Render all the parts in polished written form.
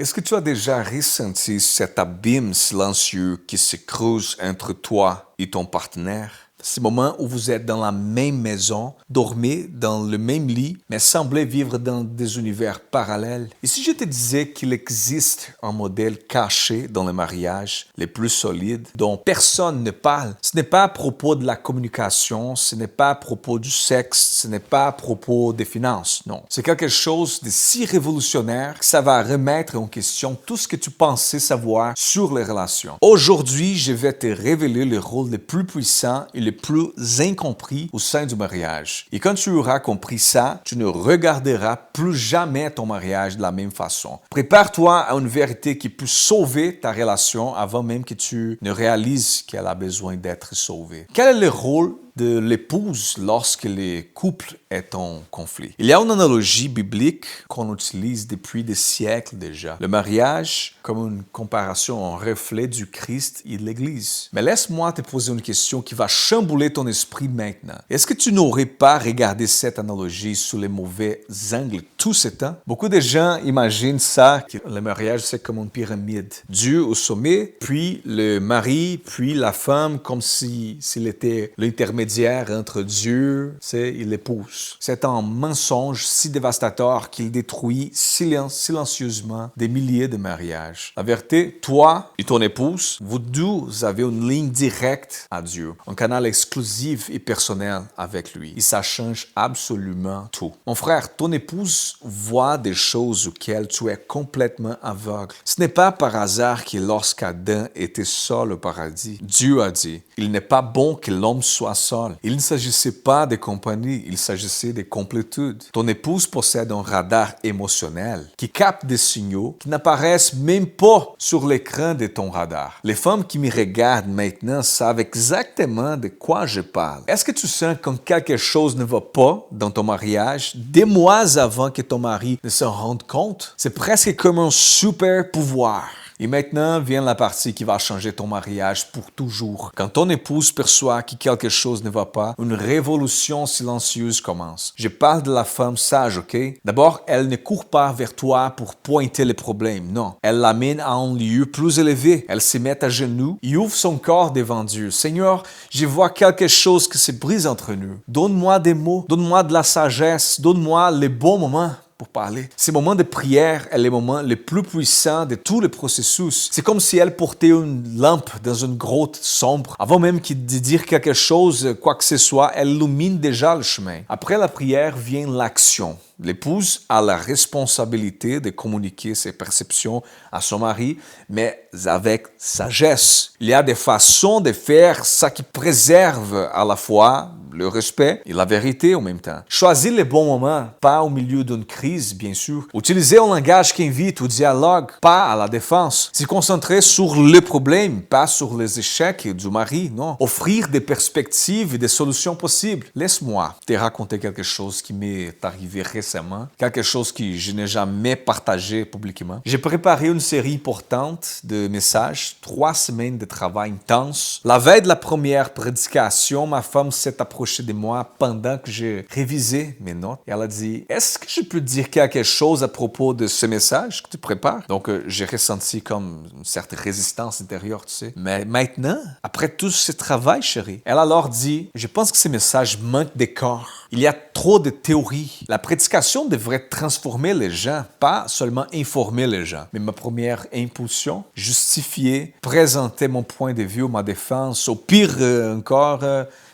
Est-ce que tu as déjà ressenti cet abîme silencieux qui se creuse entre toi et ton partenaire? Ces moments où vous êtes dans la même maison, dormez dans le même lit, mais semblez vivre dans des univers parallèles. Et si je te disais qu'il existe un modèle caché dans les mariages les plus solides, dont personne ne parle, ce n'est pas à propos de la communication, ce n'est pas à propos du sexe, ce n'est pas à propos des finances, non. C'est quelque chose de si révolutionnaire que ça va remettre en question tout ce que tu pensais savoir sur les relations. Aujourd'hui, je vais te révéler le rôle le plus puissant et le plus incompris au sein du mariage. Et quand tu auras compris ça, tu ne regarderas plus jamais ton mariage de la même façon. Prépare-toi à une vérité qui peut sauver ta relation avant même que tu ne réalises qu'elle a besoin d'être sauvée. Quel est le rôle de l'épouse lorsque le couple est en conflit? Il y a une analogie biblique qu'on utilise depuis des siècles déjà. Le mariage comme une comparaison en reflet du Christ et de l'Église. Mais laisse-moi te poser une question qui va chambouler ton esprit maintenant. Est-ce que tu n'aurais pas regardé cette analogie sous les mauvais angles tout ce temps? Beaucoup de gens imaginent ça, que le mariage c'est comme une pyramide. Dieu au sommet, puis le mari, puis la femme, comme s'il était l'intermédiaire entre Dieu et l'épouse. C'est un mensonge si dévastateur qu'il détruit silencieusement des milliers de mariages. La vérité, toi et ton épouse, vous deux avez une ligne directe à Dieu, un canal exclusif et personnel avec lui. Et ça change absolument tout. Mon frère, ton épouse voit des choses auxquelles tu es complètement aveugle. Ce n'est pas par hasard que lorsqu'Adam était seul au paradis, Dieu a dit, il n'est pas bon que l'homme soit seul. Il ne s'agissait pas de compagnie, il s'agissait de complétude. Ton épouse possède un radar émotionnel qui capte des signaux qui n'apparaissent même pas sur l'écran de ton radar. Les femmes qui me regardent maintenant savent exactement de quoi je parle. Est-ce que tu sens quand quelque chose ne va pas dans ton mariage des mois avant que ton mari ne s'en rende compte? C'est presque comme un super pouvoir. Et maintenant vient la partie qui va changer ton mariage pour toujours. Quand ton épouse perçoit que quelque chose ne va pas, une révolution silencieuse commence. Je parle de la femme sage, ok? D'abord, elle ne court pas vers toi pour pointer les problèmes, non. Elle l'amène à un lieu plus élevé. Elle se met à genoux et ouvre son corps devant Dieu. Seigneur, je vois quelque chose qui se brise entre nous. Donne-moi des mots, donne-moi de la sagesse, donne-moi les bons moments pour parler. Ces moments de prière sont les moments les plus puissants de tout le processus. C'est comme si elle portait une lampe dans une grotte sombre. Avant même de dire quelque chose, quoi que ce soit, elle illumine déjà le chemin. Après la prière vient l'action. L'épouse a la responsabilité de communiquer ses perceptions à son mari, mais avec sagesse. Il y a des façons de faire ça qui préserve à la fois le respect et la vérité en même temps. Choisir les bons moments, pas au milieu d'une crise, bien sûr. Utiliser un langage qui invite au dialogue, pas à la défense. Se concentrer sur le problème, pas sur les échecs du mari, non. Offrir des perspectives et des solutions possibles. Laisse-moi te raconter quelque chose qui m'est arrivé récemment, quelque chose que je n'ai jamais partagé publiquement. J'ai préparé une série importante de messages, 3 semaines de travail intense. La veille de la première prédication, ma femme s'est approchée de moi pendant que j'ai révisé mes notes. Et elle a dit, est-ce que je peux dire quelque chose à propos de ce message que tu prépares? Donc, j'ai ressenti comme une certaine résistance intérieure, tu sais. Mais maintenant, après tout ce travail, chérie, elle a alors dit, je pense que ce message manque de corps. Il y a trop de théories. La prédication devrait transformer les gens, pas seulement informer les gens. Mais ma première impulsion, justifier, présenter mon point de vue, ma défense, au pire encore,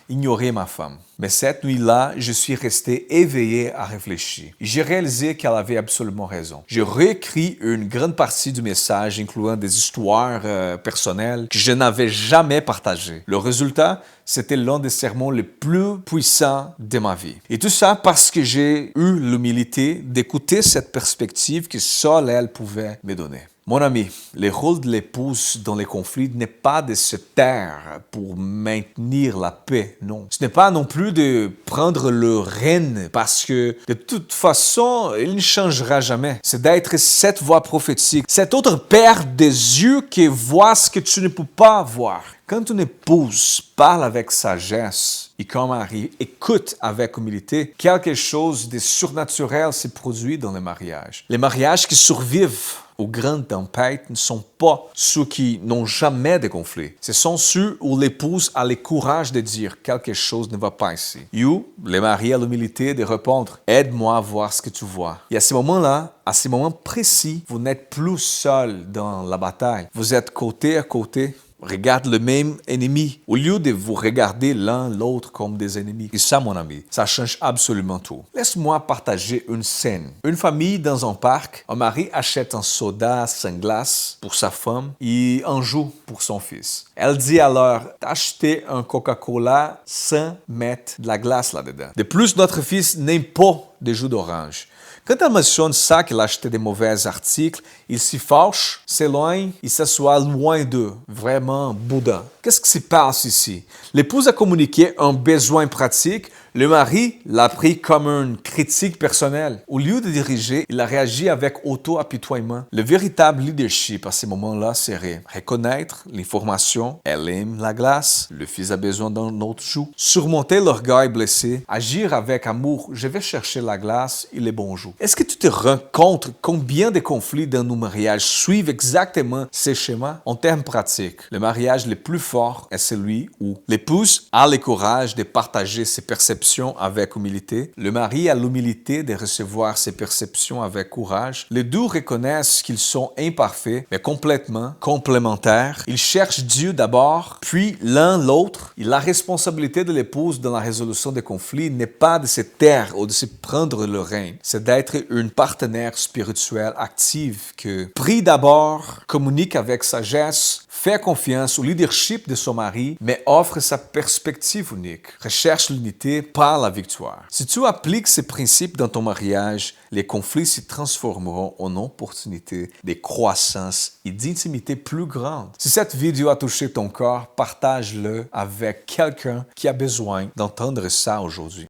ignorer ma femme. Mais cette nuit-là, je suis resté éveillé à réfléchir. J'ai réalisé qu'elle avait absolument raison. J'ai réécrit une grande partie du message, incluant des histoires personnelles que je n'avais jamais partagées. Le résultat, c'était l'un des sermons les plus puissants de ma vie. Et tout ça parce que j'ai eu l'humilité d'écouter cette perspective que seule elle pouvait me donner. Mon ami, le rôle de l'épouse dans les conflits n'est pas de se taire pour maintenir la paix, non. Ce n'est pas non plus de prendre le règne parce que de toute façon, il ne changera jamais. C'est d'être cette voix prophétique, cette autre paire des yeux qui voit ce que tu ne peux pas voir. Quand une épouse parle avec sagesse et qu'un mari écoute avec humilité, quelque chose de surnaturel se produit dans les mariages. Les mariages qui survivent ou grandes tempêtes ne sont pas ceux qui n'ont jamais de conflit. Ce sont ceux où l'épouse a le courage de dire quelque chose ne va pas ici. Ou le mari a l'humilité de répondre « Aide-moi à voir ce que tu vois ». Et à ce moment-là, à ce moment précis, vous n'êtes plus seul dans la bataille. Vous êtes côté à côté. Regarde le même ennemi, au lieu de vous regarder l'un l'autre comme des ennemis. Et ça, mon ami, ça change absolument tout. Laisse-moi partager une scène. Une famille dans un parc, un mari achète un soda sans glace pour sa femme et un jus pour son fils. Elle dit alors d'acheter un Coca-Cola sans mettre de la glace là-dedans. De plus, notre fils n'aime pas de jus d'orange. Quand elle mentionne ça, qu'il a acheté des mauvais articles, il s'y fâche, s'éloigne et s'assoit loin d'eux. Vraiment Bouddha. Qu'est-ce qui se passe ici? L'épouse a communiqué un besoin pratique. Le mari l'a pris comme une critique personnelle. Au lieu de diriger, il a réagi avec auto-apitoiement. Le véritable leadership à ce moment-là serait reconnaître l'information. Elle aime la glace. Le fils a besoin d'un autre jus. Surmonter l'orgueil blessé. Agir avec amour. Je vais chercher la glace et les bons jus. Est-ce que tu te rends compte combien de conflits dans nos mariages suivent exactement ces schémas? En termes pratiques, le mariage le plus fort est celui où l'épouse a le courage de partager ses perceptions avec humilité. Le mari a l'humilité de recevoir ses perceptions avec courage. Les deux reconnaissent qu'ils sont imparfaits, mais complètement complémentaires. Ils cherchent Dieu d'abord, puis l'un l'autre. Et la responsabilité de l'épouse dans la résolution des conflits n'est pas de se taire ou de se prendre le règne. C'est d'être une partenaire spirituelle active que prie d'abord, communique avec sagesse, fait confiance au leadership de son mari, mais offre sa perspective unique. Recherche l'unité par la victoire. Si tu appliques ces principes dans ton mariage, les conflits se transformeront en opportunités de croissance et d'intimité plus grandes. Si cette vidéo a touché ton cœur, partage-le avec quelqu'un qui a besoin d'entendre ça aujourd'hui.